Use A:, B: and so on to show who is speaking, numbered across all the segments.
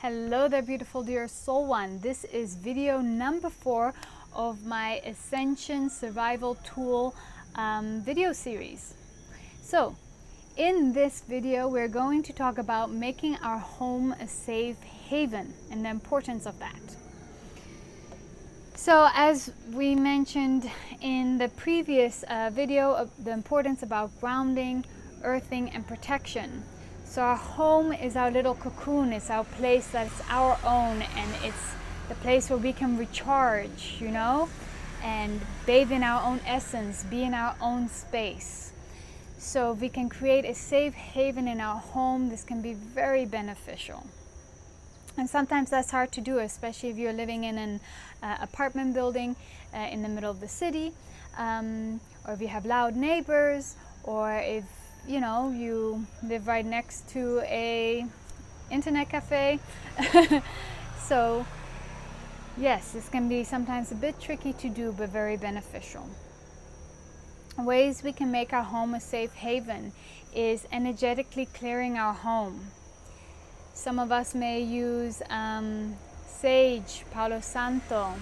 A: Hello there, beautiful dear soul one. This is video number 4 of my Ascension Survival Tool video series. So in this video we're going to talk about making our home a safe haven and the importance of that. So as we mentioned in the previous video, the importance about grounding, earthing and protection. So our home is our little cocoon, it's our place that's our own, and it's the place where we can recharge, you know, and bathe in our own essence, be in our own space. So if we can create a safe haven in our home, this can be very beneficial. And sometimes that's hard to do, especially if you're living in an apartment building in the middle of the city, or if you have loud neighbors, or if you live right next to a internet cafe. So yes, this can be sometimes a bit tricky to do, but very beneficial. Ways we can make our home a safe haven is energetically clearing our home. Some of us may use sage, Palo Santo,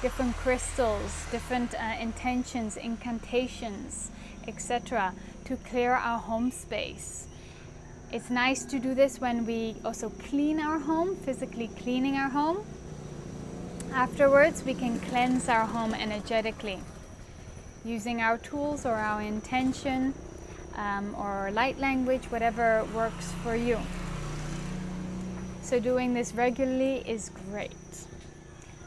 A: different crystals, different intentions, incantations, etc. to clear our home space. It's nice to do this when we also clean our home, physically cleaning our home. Afterwards, we can cleanse our home energetically using our tools or our intention or light language, whatever works for you. So doing this regularly is great.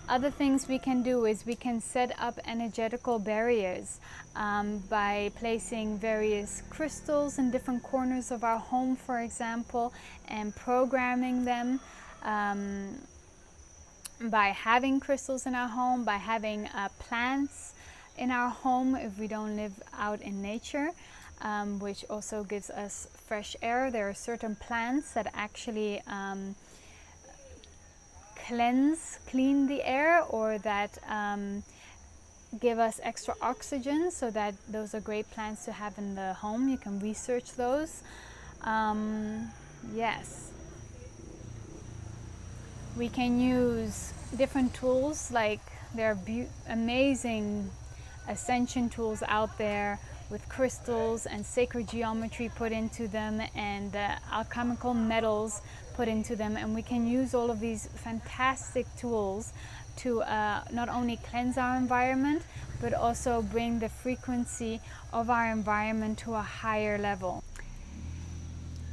A: Other things we can do is we can set up energetical barriers by placing various crystals in different corners of our home, for example, and programming them by having crystals in our home, by having plants in our home if we don't live out in nature, which also gives us fresh air. There are certain plants that actually clean the air, or that give us extra oxygen, so that those are great plants to have in the home. You can research those. Yes, we can use different tools, like there are amazing ascension tools out there with crystals and sacred geometry put into them, and alchemical metals put into them, and we can use all of these fantastic tools to not only cleanse our environment, but also bring the frequency of our environment to a higher level.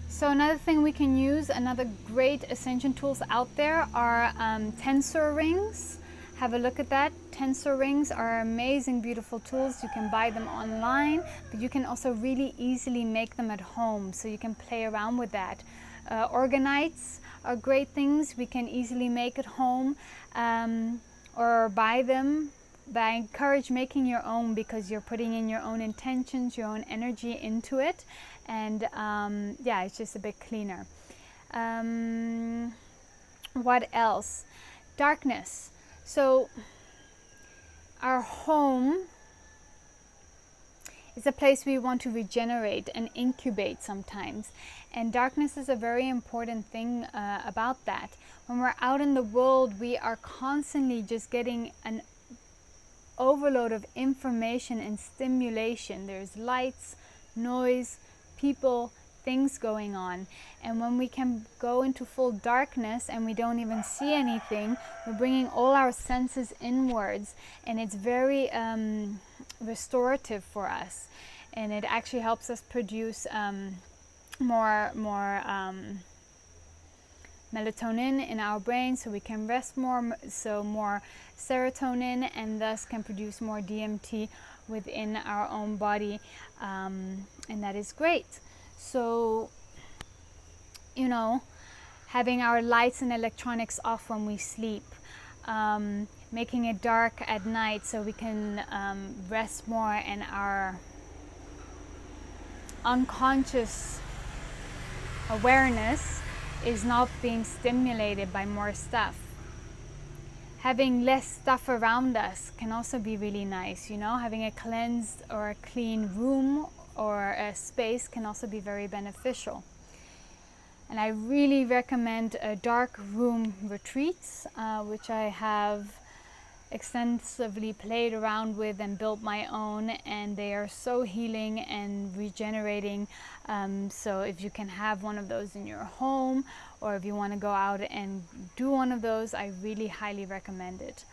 A: So another thing we can use, another great ascension tools out there are Tensor rings. Have a look at that. Tensor rings are amazing, beautiful tools. You can buy them online, but you can also really easily make them at home, so you can play around with that. Organites are great things we can easily make at home, or buy them. But I encourage making your own, because you're putting in your own intentions, your own energy into it, and yeah, it's just a bit cleaner. What else? Darkness. So our home is a place we want to regenerate and incubate sometimes, and darkness is a very important thing about that. When we're out in the world, we are constantly just getting an overload of information and stimulation. There's lights, noise, people, things going on, and when we can go into full darkness and we don't even see anything, we're bringing all our senses inwards, and it's very restorative for us, and it actually helps us produce more melatonin in our brain, so we can rest more, so more serotonin, and thus can produce more DMT within our own body, and that is great. So, having our lights and electronics off when we sleep, making it dark at night so we can rest more, and our unconscious awareness is not being stimulated by more stuff. Having less stuff around us can also be really nice, having a cleansed or a clean room or a space can also be very beneficial. And I really recommend dark room retreats, which I have extensively played around with and built my own, and they are so healing and regenerating. So if you can have one of those in your home, or if you want to go out and do one of those, I really highly recommend it.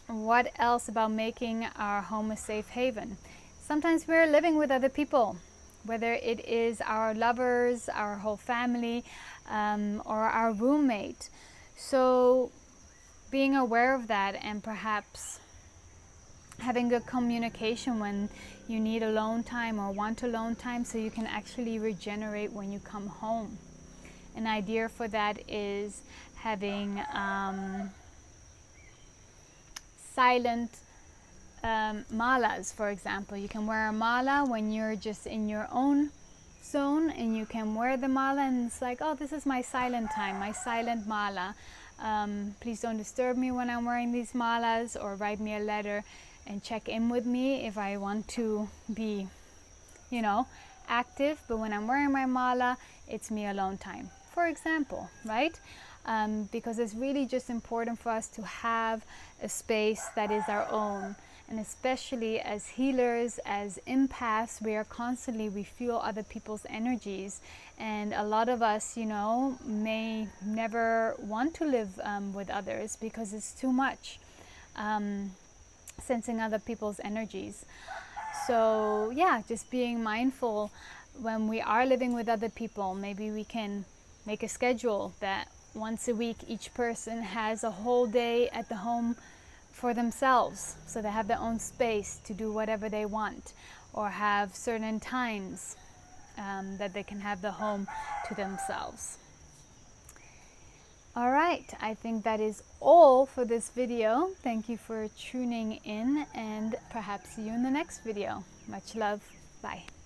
A: What else about making our home a safe haven? Sometimes we're living with other people, whether it is our lovers, our whole family, or our roommate. So being aware of that, and perhaps having good communication when you need alone time or want alone time, so you can actually regenerate when you come home. An idea for that is having silent malas, for example. You can wear a mala when you're just in your own zone, and you can wear the mala and it's like, oh, this is my silent time, my silent mala. Please don't disturb me when I'm wearing these malas, or write me a letter and check in with me if I want to be, you know, active. But when I'm wearing my mala, it's me alone time, for example, right? Because it's really just important for us to have a space that is our own. And especially as healers, as empaths, we feel other people's energies. And a lot of us, you know, may never want to live with others because it's too much, sensing other people's energies. So yeah, just being mindful when we are living with other people. Maybe we can make a schedule that once a week each person has a whole day at the home for themselves, so they have their own space to do whatever they want, or have certain times that they can have the home to themselves. All right, I think that is all for this video. Thank you for tuning in, and perhaps see you in the next video. Much love. Bye.